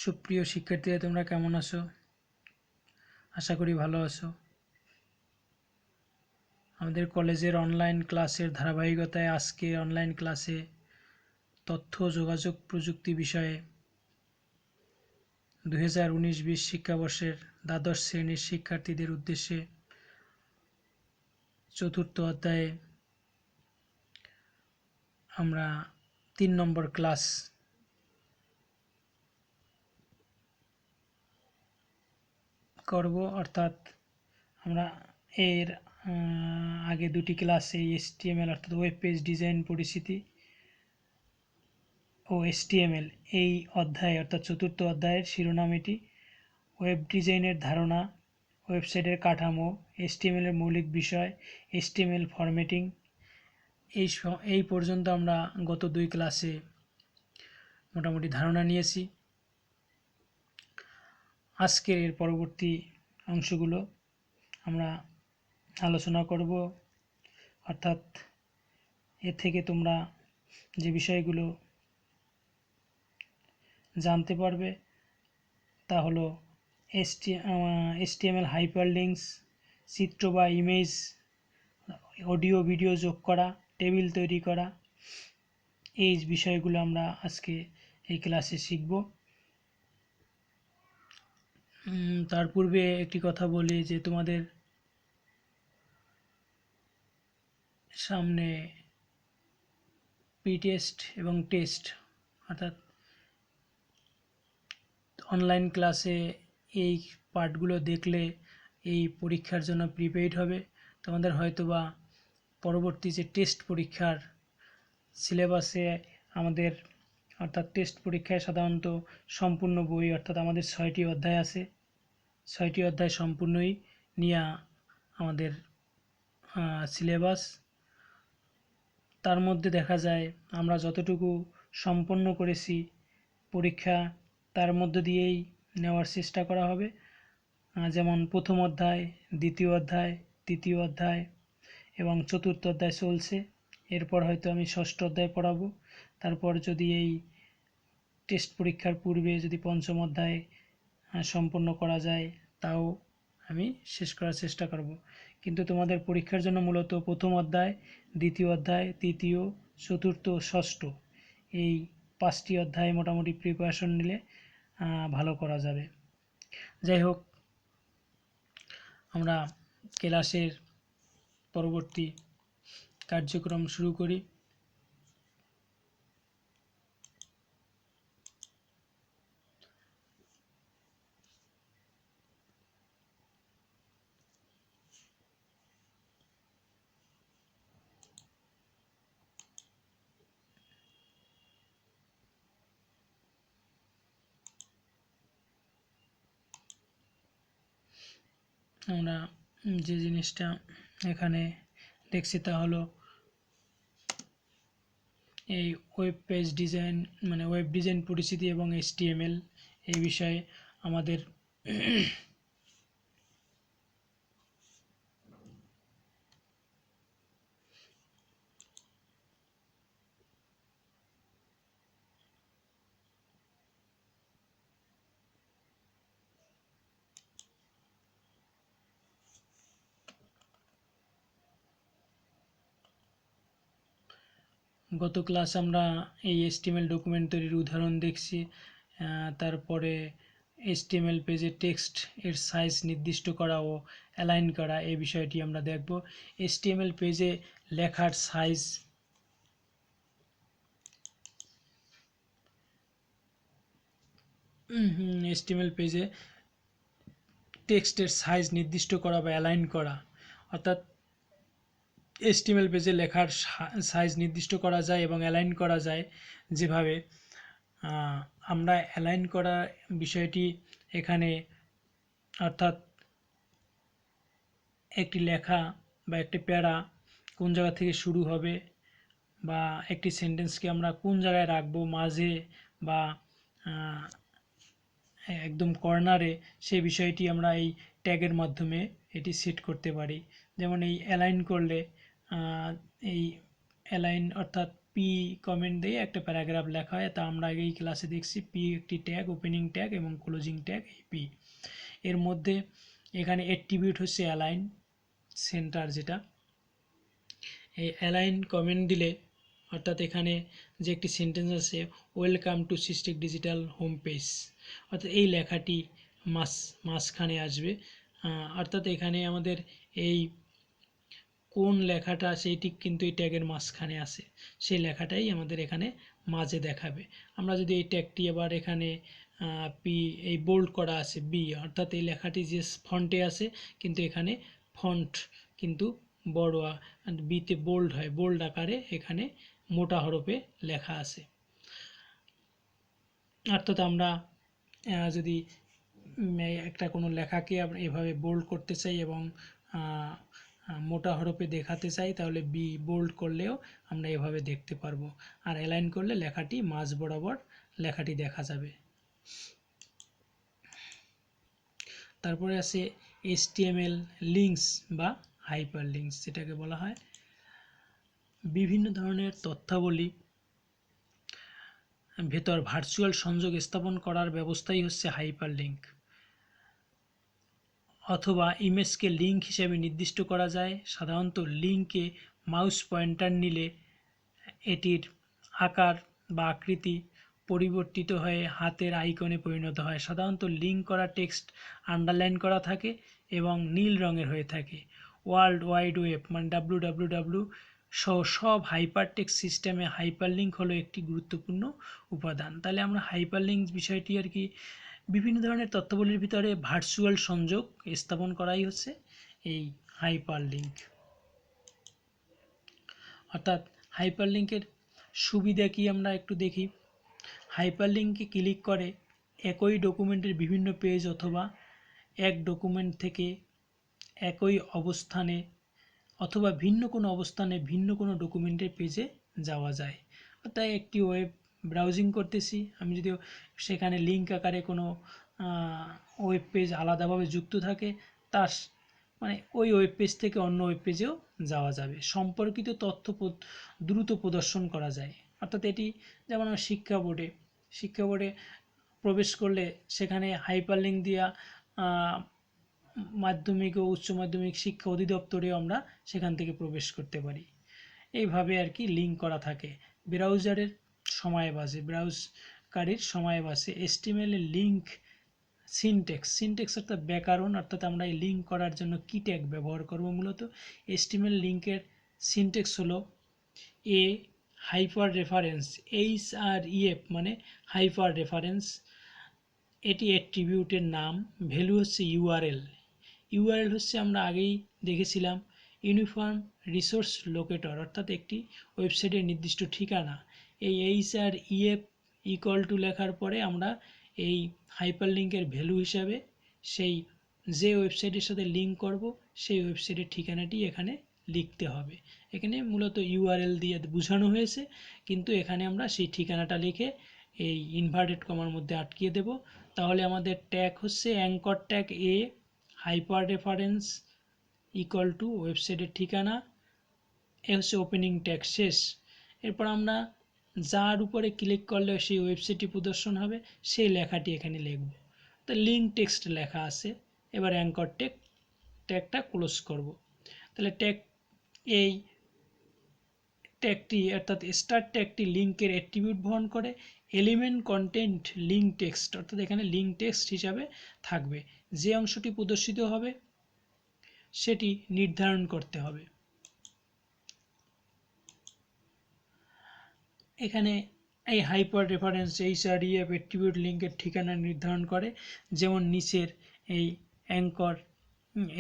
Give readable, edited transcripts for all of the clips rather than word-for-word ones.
সুপ্রিয় শিক্ষার্থীরা, তোমরা কেমন আছো? আশা করি ভালো আছো। আমাদের কলেজের অনলাইন ক্লাসের ধারাবাহিকতায় আজকে অনলাইন ক্লাসে তথ্য যোগাযোগ প্রযুক্তি বিষয়ে 2019-20 শিক্ষাবর্ষের দ্বাদশ শ্রেণীর শিক্ষার্থীদের উদ্দেশ্যে চতুর্থ অধ্যায়ে আমরা 3 নম্বর ক্লাস করব। অর্থাৎ আমরা এর আগে দুটি ক্লাসে HTML অর্থাৎ ওয়েব পেজ ডিজাইন পরিচিতি ও HTML এই অধ্যায় অর্থাৎ চতুর্থ অধ্যায়ের শিরোনাম এটি। ওয়েব ডিজাইনের ধারণা, ওয়েবসাইটের কাঠামো, HTML এর মৌলিক বিষয়, HTML ফরম্যাটিং এই পর্যন্ত আমরা গত দুই ক্লাসে মোটামুটি ধারণা নিয়েছি। আজকের এর পরবর্তী অংশগুলো আমরা আলোচনা করব। অর্থাৎ এর থেকে তোমরা যে বিষয়গুলো জানতে পারবে তা হলো HTML হাইপারলিঙ্কস, চিত্র বা ইমেজ, অডিও ভিডিও যোগ করা, টেবিল তৈরি করা, এই বিষয়গুলো আমরা আজকে এই ক্লাসে শিখব। তার পূর্বে একটি কথা বলি যে তোমাদের সামনে প্রি টেস্ট এবং টেস্ট অর্থাৎ অনলাইন ক্লাসে এই পার্টগুলো দেখলে এই পরীক্ষার জন্য প্রিপেইড হবে। তোমাদের হয়তোবা পরবর্তী যে টেস্ট পরীক্ষার সিলেবাসে আমাদের অর্থাৎ টেস্ট পরীক্ষায় সাধারণত সম্পূর্ণ বই অর্থাৎ আমাদের 6টি অধ্যায় আছে। 6টি অধ্যায় সম্পূর্ণই নিয়ে আমাদের সিলেবাস। তার মধ্যে দেখা যায় আমরা যতটুকু সম্পন্ন করেছি পরীক্ষা তার মধ্য দিয়েই নেওয়ার চেষ্টা করা হবে। যেমন প্রথম অধ্যায়, দ্বিতীয় অধ্যায়, তৃতীয় অধ্যায় এবং চতুর্থ অধ্যায় চলছে। এরপর হয়তো আমি ষষ্ঠ অধ্যায় পড়াবো। তারপর যদি এই টেস্ট পরীক্ষার পূর্বে যদি পঞ্চম অধ্যায় সম্পন্ন করা যায় তাও আমি শেষ করার চেষ্টা করব। কিন্তু তোমাদের পরীক্ষার জন্য মূলত প্রথম অধ্যায়, দ্বিতীয় অধ্যায়, তৃতীয়, চতুর্থ, ষষ্ঠ এই 5টি অধ্যায় মোটামুটি প্রিপারেশন নিলে ভালো করা যাবে। যাই হোক, আমরা ক্লাসের পরবর্তী কার্যক্রম শুরু করি। আমরা যে জিনিসটা এখানে দেখছি তা হলো এই ওয়েব পেজ ডিজাইন মানে ওয়েব ডিজাইন পরিচিতি এবং HTML এই বিষয়ে আমাদের গত ক্লাস আমরা এই HTML ডকুমেন্ট তৈরির উদাহরণ দেখছি। তারপরে HTML পেজে টেক্সট এর সাইজ নির্দিষ্ট করা ও অ্যালাইন করা এই বিষয়টি আমরা দেখব। HTML পেজে লেখার সাইজ HTML পেজে টেক্সটের সাইজ নির্দিষ্ট করা বা অ্যালাইন করা, অর্থাৎ HTML পেজে লেখার সাইজ নির্দিষ্ট করা যায় এবং অ্যালাইন করা যায়। যেভাবে আমরা অ্যালাইন করা বিষয়টি এখানে, অর্থাৎ একটি লেখা বা একটি প্যারা কোন জায়গা থেকে শুরু হবে বা একটি সেন্টেন্সকে আমরা কোন জায়গায় রাখবো, মাঝে বা একদম কর্নারে, সেই বিষয়টি আমরা এই ট্যাগের মাধ্যমে এটি সেট করতে পারি। যেমন এই অ্যালাইন করলে এই অ্যালাইন অর্থাৎ পি কমেন্ট দিয়ে একটা প্যারাগ্রাফ লেখা হয়, তা আমরা এই ক্লাসে দেখছি। পি একটি ট্যাগ, ওপেনিং ট্যাগ এবং ক্লোজিং ট্যাগ এই পি। এর মধ্যে এখানে অ্যাট্রিবিউট হচ্ছে অ্যালাইন সেন্টার, যেটা এই অ্যালাইন কমেন্ট দিলে অর্থাৎ এখানে যে একটি সেন্টেন্স আছে, welcome to Systech digital home page, অর্থাৎ এই লেখাটি মাঝখানে আসবে। অর্থাৎ এখানে আমাদের এই কোন লেখাটা সেইটি কিন্তু এই ট্যাগের মাঝখানে আসে, সেই লেখাটাই আমাদের এখানে মাঝে দেখাবে। আমরা যদি এই ট্যাগটি আবার এখানে পি এই বোল্ড করা আছে বি, অর্থাৎ এই লেখাটি যে ফন্টে আছে কিন্তু এখানে ফন্ট কিন্তু বড়, বিতে বোল্ড হয়, বোল্ড আকারে এখানে মোটা হরফে লেখা আছে। অর্থাৎ আমরা যদি একটা কোনো লেখাকে আমরা এভাবে বোল্ড করতে চাই এবং মোটা হরফে দেখাতে চাই, তাহলে বি বোল্ড করলেও আমরা এভাবে দেখতে পারবো, আর অ্যালাইন করলে লেখাটি মাঝ বরাবর লেখাটি দেখা যাবে। তারপরে আছে HTML লিঙ্কস বা হাইপার লিঙ্কস, যেটাকে বলা হয় বিভিন্ন ধরনের তথ্যাবলী ভেতর ভার্চুয়াল সংযোগ স্থাপন করার ব্যবস্থাই হচ্ছে হাইপার লিঙ্ক। অথবা ইমেজকে লিঙ্ক হিসেবে নির্দিষ্ট করা যায়। সাধারণত লিঙ্কে মাউস পয়েন্টার নিলে এটির আকার বা আকৃতি পরিবর্তিত হয়ে হাতের আইকনে পরিণত হয়। সাধারণত লিঙ্ক করা টেক্সট আন্ডারলাইন করা থাকে এবং নীল রঙের হয়ে থাকে। ওয়ার্ল্ড ওয়াইড ওয়েব মানে WWW সহ সব হাইপারটেক্সট সিস্টেমে হাইপারলিঙ্ক হলো একটি গুরুত্বপূর্ণ উপাদান। তাহলে আমরা হাইপারলিঙ্ক বিষয়টি আর কি বিভিন্ন ধরনের তথ্যাবলীর ভিতরে ভার্চুয়াল সংযোগ স্থাপন করাই হচ্ছে এই হাইপারলিঙ্ক। অর্থাৎ হাইপারলিঙ্কের সুবিধা কি আমরা একটু দেখি। হাইপারলিঙ্কে ক্লিক করে একই ডকুমেন্টের বিভিন্ন পেজ অথবা এক ডকুমেন্ট থেকে একই অবস্থানে অথবা ভিন্ন কোনো অবস্থানে ভিন্ন কোনো ডকুমেন্টের পেজে যাওয়া যায়। অর্থাৎ একটি ওয়েব ব্রাউজিং করতেছি, আমি যদি সেখানে লিঙ্ক আকারে কোনো ওয়েব পেজ আলাদাভাবে যুক্ত থাকে, তার মানে ওই ওয়েব পেজ থেকে অন্য ওয়েব পেজেও যাওয়া যাবে, সম্পর্কিত তথ্য দ্রুত প্রদর্শন করা যায়। অর্থাৎ এটি যেমন শিক্ষা বোর্ডে প্রবেশ করলে সেখানে হাইপারলিঙ্ক দিয়া মাধ্যমিক ও উচ্চ মাধ্যমিক শিক্ষা অধিদপ্তরেও আমরা সেখান থেকে প্রবেশ করতে পারি। এইভাবে আর কি লিঙ্ক করা থাকে। ব্রাউজারের সময় বাঁচে, ব্রাউজকারীর সময় বাঁচে। HTML এর লিঙ্ক সিনটেক্স অর্থাৎ ব্যাকরণ, অর্থাৎ আমরা এই লিঙ্ক করার জন্য কি ট্যাগ ব্যবহার করব। মূলত HTML লিঙ্কের সিনটেক্স হলো এ হাইপার রেফারেন্স, HREF মানে হাইপার রেফারেন্স, এটি অ্যাট্রিবিউটের নাম, ভ্যালু হচ্ছে ইউআরএল হচ্ছে আমরা আগেই দেখেছিলাম ইউনিফর্ম রিসোর্স লোকেটর, অর্থাৎ একটি ওয়েবসাইটের নির্দিষ্ট ঠিকানা। এই HREF ইকুয়াল টু লেখার পরে আমরা এই হাইপারলিঙ্কের ভ্যালু হিসাবে সেই যে ওয়েবসাইটের সাথে লিঙ্ক করব সেই ওয়েবসাইটের ঠিকানাটি এখানে লিখতে হবে। এখানে মূলত ইউআরএল দিয়ে বোঝানো হয়েছে, কিন্তু এখানে আমরা সেই ঠিকানাটা লিখে এই ইনভার্টেড কমার মধ্যে আটকিয়ে দেব। তাহলে আমাদের ট্যাগ হচ্ছে anchor tag A hyper reference equal to ওয়েবসাইটের ঠিকানা, এ হচ্ছে ওপেনিং ট্যাগ শেষ। এরপর আমরা যার উপরে ক্লিক করলে সেই ওয়েবসাইটটি প্রদর্শন হবে সেই লেখাটি এখানে লিখব। তো লিঙ্ক টেক্সট লেখা আছে, এবার অ্যাঙ্কর ট্যাগটা ক্লোজ করব। তাহলে এই ট্যাগটি অর্থাৎ স্টার ট্যাগটি লিঙ্কের অ্যাট্রিবিউট বহন করে। এলিমেন্ট কন্টেন্ট লিঙ্ক টেক্সট, অর্থাৎ এখানে লিঙ্ক টেক্সট হিসাবে থাকবে, যে অংশটি প্রদর্শিত হবে সেটি নির্ধারণ করতে হবে। এখানে এই হাইপার রেফারেন্স HREF অ্যাট্রিবিউট লিঙ্কের ঠিকানা নির্ধারণ করে, যেমন নিচের এই অ্যাঙ্কর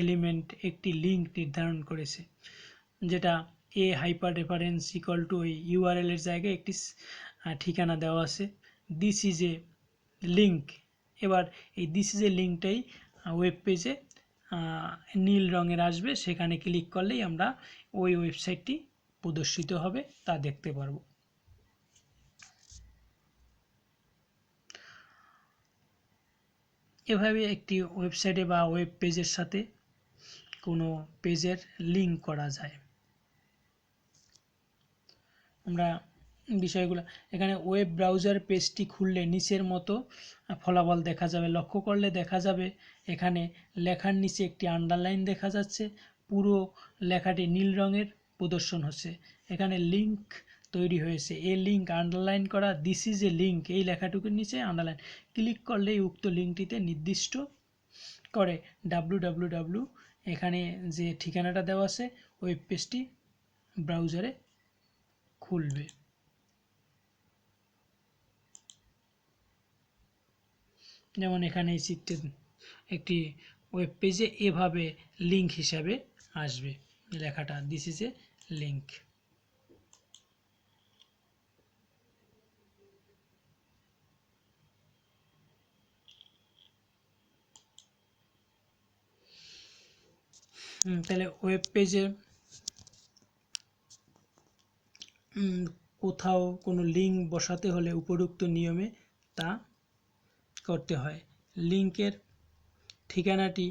এলিমেন্ট একটি লিঙ্ক নির্ধারণ করেছে, যেটা এ হাইপার রেফারেন্স ইকুয়াল টু ওই ইউআরএল এর জায়গায় একটি ঠিকানা দেওয়া আছে। দিস ইজ এ লিঙ্ক, এবার এই দিস ইজ এ লিঙ্কটাই ওয়েব পেজে নীল রঙের আসবে, সেখানে ক্লিক করলেই আমরা ওই ওয়েবসাইটটি প্রদর্শিত হবে তা দেখতে পারবো। এভাবে একটি ওয়েবসাইটে বা ওয়েব পেজের সাথে কোনো পেজের লিঙ্ক করা যায়। আমরা বিষয়গুলো এখানে ওয়েব ব্রাউজার পেজটি খুললে নিচের মতো ফলাফল দেখা যাবে। লক্ষ্য করলে দেখা যাবে এখানে লেখার নিচে একটি আন্ডারলাইন দেখা যাচ্ছে, পুরো লেখাটি নীল রঙের প্রদর্শন হচ্ছে। এখানে লিঙ্ক তৈরি হয়েছে, এ লিঙ্ক আন্ডারলাইন করা, দিস ইজ এ লিঙ্ক, এই লেখাটুকুর নিচে আন্ডারলাইন। ক্লিক করলেই উক্ত লিঙ্কটিতে নির্দিষ্ট করে www এখানে যে ঠিকানাটা দেওয়া আছে ওয়েব পেজটি ব্রাউজারে খুলবে। যেমন এখানে এই চিত্রে একটি ওয়েব পেজে এভাবে লিঙ্ক হিসাবে আসবে লেখাটা, দিস ইজ এ লিঙ্ক। তাহলে ওয়েব পেজে কোথাও কোনো লিঙ্ক বসাতে হলে উপরোক্ত নিয়মে তা করতে হয়। লিঙ্কের ঠিকানাটি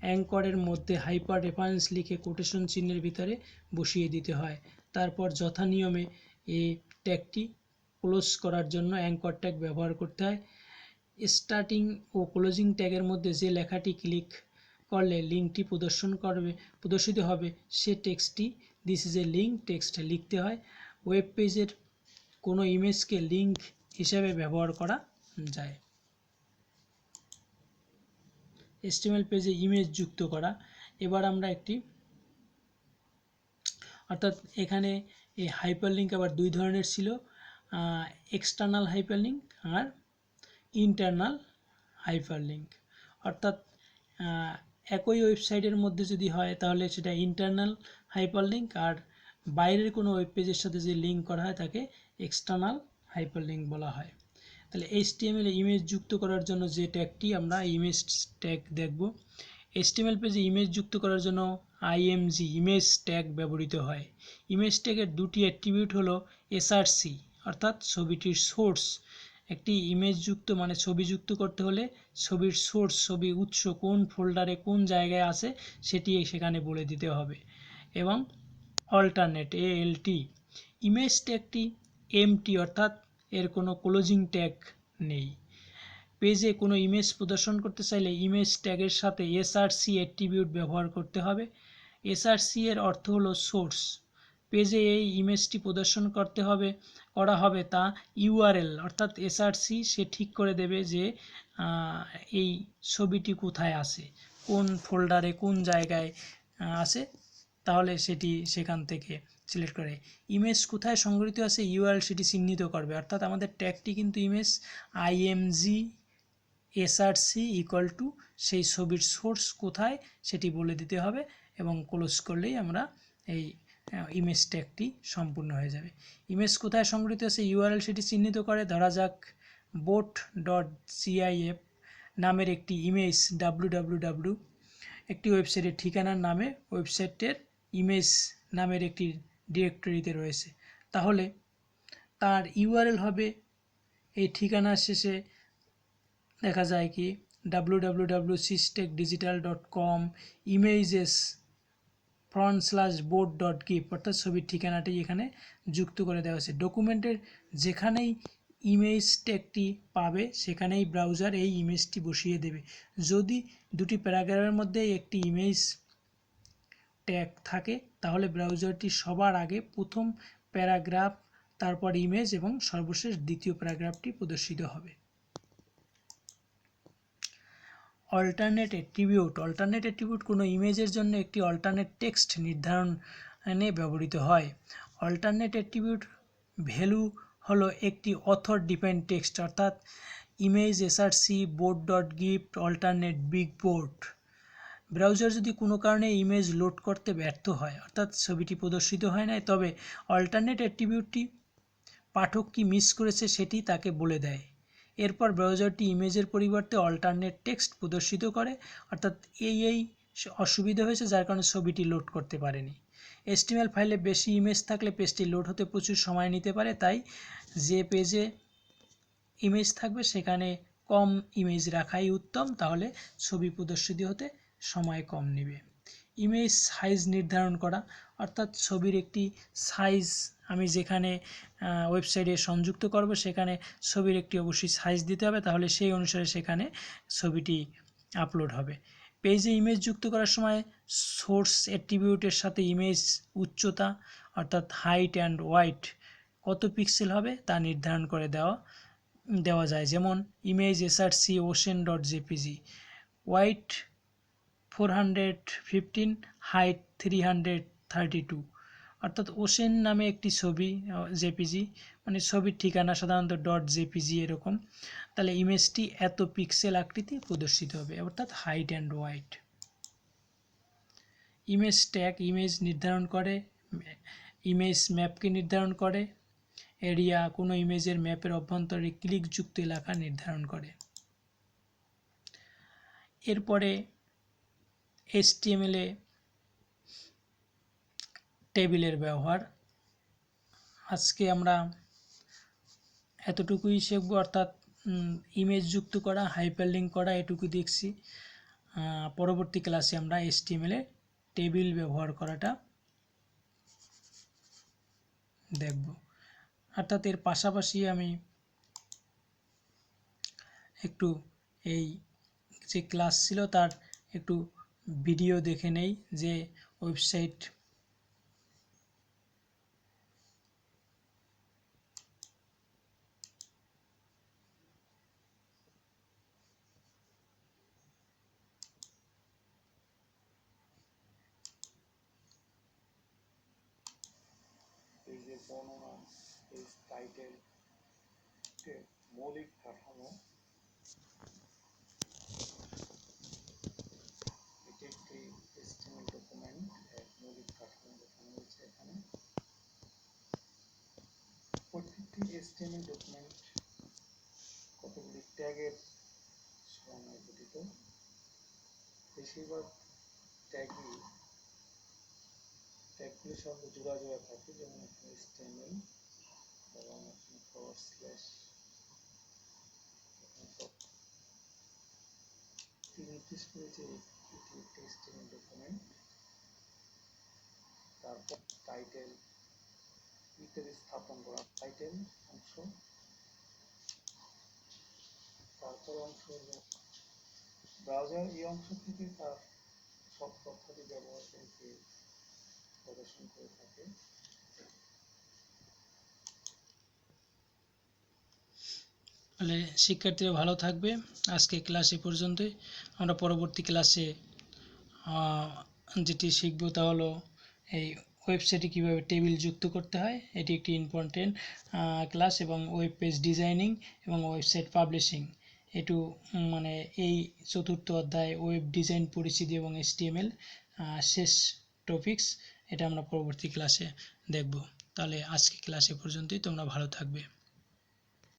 অ্যাঙ্করের মধ্যে হাইপার রেফারেন্স লিখে কোটেশন চিহ্নের ভিতরে বসিয়ে দিতে হয়। তারপর যথা নিয়মে এই ট্যাগটি ক্লোজ করার জন্য অ্যাঙ্কর ট্যাগ ব্যবহার করতে হয়। স্টার্টিং ও ক্লোজিং ট্যাগের মধ্যে যে লেখাটি ক্লিক করলে লিঙ্কটি প্রদর্শিত হবে সে টেক্সটটি this is a link text লিখতে হয়। ওয়েব পেজের কোনো ইমেজকে লিঙ্ক হিসাবে ব্যবহার করা যায়। HTML পেজে ইমেজ যুক্ত করা। এবার আমরা একটি অর্থাৎ এখানে এই হাইপারলিঙ্ক আবার দুই ধরনের ছিল, এক্সটার্নাল হাইপারলিঙ্ক আর ইন্টারনাল হাইপারলিঙ্ক। অর্থাৎ একই ওয়েবসাইটের মধ্যে যদি হয় তাহলে সেটা ইন্টারনাল হাইপারলিঙ্ক, আর বাইরের কোনো ওয়েব পেজের সাথে যে লিঙ্ক করা হয় তাকে এক্সটার্নাল হাইপারলিঙ্ক বলা হয়। তাহলে HTML ইমেজ যুক্ত করার জন্য যে ট্যাগটি আমরা ইমেজ ট্যাগ দেখব। HTML পেজে ইমেজ যুক্ত করার জন্য IMG ইমেজ ট্যাগ ব্যবহৃত হয়। ইমেজ ট্যাগের দুটি অ্যাট্রিবিউট হলো SRC অর্থাৎ ছবিটির সোর্স। একটি ইমেজ যুক্ত মানে ছবি যুক্ত করতে হলে ছবির সোর্স, ছবি উৎস কোন ফোল্ডারে কোন জায়গায় আছে সেটি সেখানে বলে দিতে হবে। এবং অল্টারনেট ALT ইমেজ ট্যাগটি এমটি অর্থাৎ এর কোনো ক্লোজিং ট্যাগ নেই। পেজে কোনো ইমেজ প্রদর্শন করতে চাইলে ইমেজ ট্যাগের সাথে SRC অ্যাট্রিবিউট ব্যবহার করতে হবে। SRC এর অর্থ হলো সোর্স। পেজে এই ইমেজটি প্রদর্শন করা হবে তা URL অর্থাৎ SRC সে ঠিক করে দেবে যে এই ছবিটি কোথায় আছে, কোন ফোল্ডারে কোন জায়গায় আছে, তাহলে সেটি সেখান থেকে সিলেক্ট করে। ইমেজ কোথায় সংগঠিত আছে URL সেটি চিহ্নিত করবে। অর্থাৎ আমাদের ট্যাগটি কিন্তু image IMG SRC equal to সেই ছবির সোর্স কোথায় সেটি বলে দিতে হবে এবং ক্লোজ করলেই আমরা এই ইমেজ ট্যাগটি সম্পূর্ণ হয়ে যাবে। ইমেজ কোথায় সংগঠিত আছে URL সেটি চিহ্নিত করে। ধরা যাক bot.gif নামের একটি ইমেজ www একটি ওয়েবসাইটের ঠিকানার নামে ওয়েবসাইটের ইমেজ নামের একটি ডিরেক্টরিতে রয়েছে, তাহলে তার URL হবে এই ঠিকানার শেষে দেখা যায় কি www.systecdigital.com images/bot.gif অর্থাৎ ছবির ঠিকানাটি এখানে যুক্ত করে দেওয়া হয়েছে। ডকুমেন্টের যেখানেই ইমেজ ট্যাগটি পাবে সেখানেই ব্রাউজার এই ইমেজটি বসিয়ে দেবে। যদি দুটি প্যারাগ্রাফের মধ্যে একটি ইমেজ ট্যাগ থাকে তাহলে ব্রাউজারটি সবার আগে প্রথম প্যারাগ্রাফ, তারপর ইমেজ এবং সর্বশেষ দ্বিতীয় প্যারাগ্রাফটি প্রদর্শিত হবে। অল্টারনেট অ্যাট্রিবিউট কোনো ইমেজের জন্য একটি অল্টারনেট টেক্সট নির্ধারণে ব্যবহৃত হয়। অল্টারনেট অ্যাট্রিবিউট ভ্যালু হলো একটি অথর ডিফাইন্ড টেক্সট অর্থাৎ image SRC bot.gif alternate big board. Browser যদি কোনো কারণে ইমেজ লোড করতে ব্যর্থ হয় অর্থাৎ ছবিটি প্রদর্শিত হয় না, তবে অল্টারনেট অ্যাট্রিবিউটটি পাঠক কি মিস করেছে সেটি তাকে বলে দেয়। এরপর ব্রাউজারটি ইমেজের পরিবর্তে অল্টারনেট টেক্সট প্রদর্শিত করে। অর্থাৎ এই অসুবিধা হয়েছে যার কারণে ছবিটি লোড করতে পারেনি। HTML ফাইলে বেশি ইমেজ থাকলে পেজটি লোড হতে প্রচুর সময় নিতে পারে, তাই যে পেজে ইমেজ থাকবে সেখানে কম ইমেজ রাখাই উত্তম, তাহলে ছবি প্রদর্শিত হতে সময় কম নেবে। ইমেজ সাইজ নির্ধারণ করা অর্থাৎ ছবির একটি সাইজ আমি যেখানে ওয়েবসাইটে সংযুক্ত করব সেখানে ছবির একটি অবশ্যই সাইজ দিতে হবে, তাহলে সেই অনুসারে সেখানে ছবিটি আপলোড হবে। পেজে ইমেজ যুক্ত করার সময় সোর্স অ্যাট্রিবিউটের সাথে ইমেজ উচ্চতা অর্থাৎ হাইট অ্যান্ড ওয়াইড কত পিক্সেল হবে তা নির্ধারণ করে দেওয়া যায়। যেমন image SRC ocean dot JPG, wide 415, height 332। অর্থাৎ ওশেন নামে একটি ছবি জেপিজি, মানে ছবির ঠিকানা সাধারণত ডট জেপিজি এরকম, তাহলে ইমেজটি এত পিক্সেল আকৃতি প্রদর্শিত হবে, অর্থাৎ height and wide. Image tag image নির্ধারণ করে, ইমেজ ম্যাপকে নির্ধারণ করে, এরিয়া কোনো ইমেজের ম্যাপের অভ্যন্তরে ক্লিকযুক্ত এলাকা নির্ধারণ করে। এরপরে HTML-এ টেবিলের ব্যবহার। আজকে আমরা এতটুকুই শিখব, অর্থাৎ ইমেজ যুক্ত করা, হাইপারলিঙ্ক করা, এটুকু দেখছি। পরবর্তী ক্লাসে আমরা HTML-এ টেবিল ব্যবহার করাটা দেখব। অর্থাৎ এর পাশাপাশি আমি একটু এই যে ক্লাস ছিল তার একটু ভিডিও দেখে নেই, যে ওয়েবসাইট পেজের বর্ণনা, পেজ টাইটেল, মৌলিক কাঠামো, এটি একটি HTML ডকুমেন্ট, মৌলিক কাঠামো দেখানো হয়েছে এখানে। প্রত্যেকটি HTML ডকুমেন্ট কতগুলি ট্যাগের সমন্বয়ে গঠিত। বেশিরভাগ ট্যাগগুলির সঙ্গে জোড়া থাকে, যেমন এখানে HTML এবং নির্দেশ করে যে এটি একটি HTML ডকুমেন্ট। তারপর টাইটেল ইত্যাদি স্থাপন করা, টাইটেল অংশ। তারপর অংশ হল ব্রাউজার, এই অংশ থেকে তার সব তথ্যাদি ব্যবহারকারীকে প্রদর্শন করে থাকে। তাহলে শিক্ষার্থীরা ভালো থাকবে। আজকে ক্লাস এ পর্যন্তই। আমরা পরবর্তী ক্লাসে যেটি শিখব তা হলো এই ওয়েবসাইটে কীভাবে টেবিল যুক্ত করতে হয়, এটি একটি ইম্পর্টেন্ট ক্লাস, এবং ওয়েব পেজ ডিজাইনিং এবং ওয়েবসাইট পাবলিশিং, এটু মানে এই চতুর্থ অধ্যায় ওয়েব ডিজাইন পরিচিতি এবং HTML শেষ টপিকস, এটা আমরা পরবর্তী ক্লাসে দেখব। তাহলে আজকে ক্লাস এ পর্যন্তই, তোমরা ভালো থাকবে।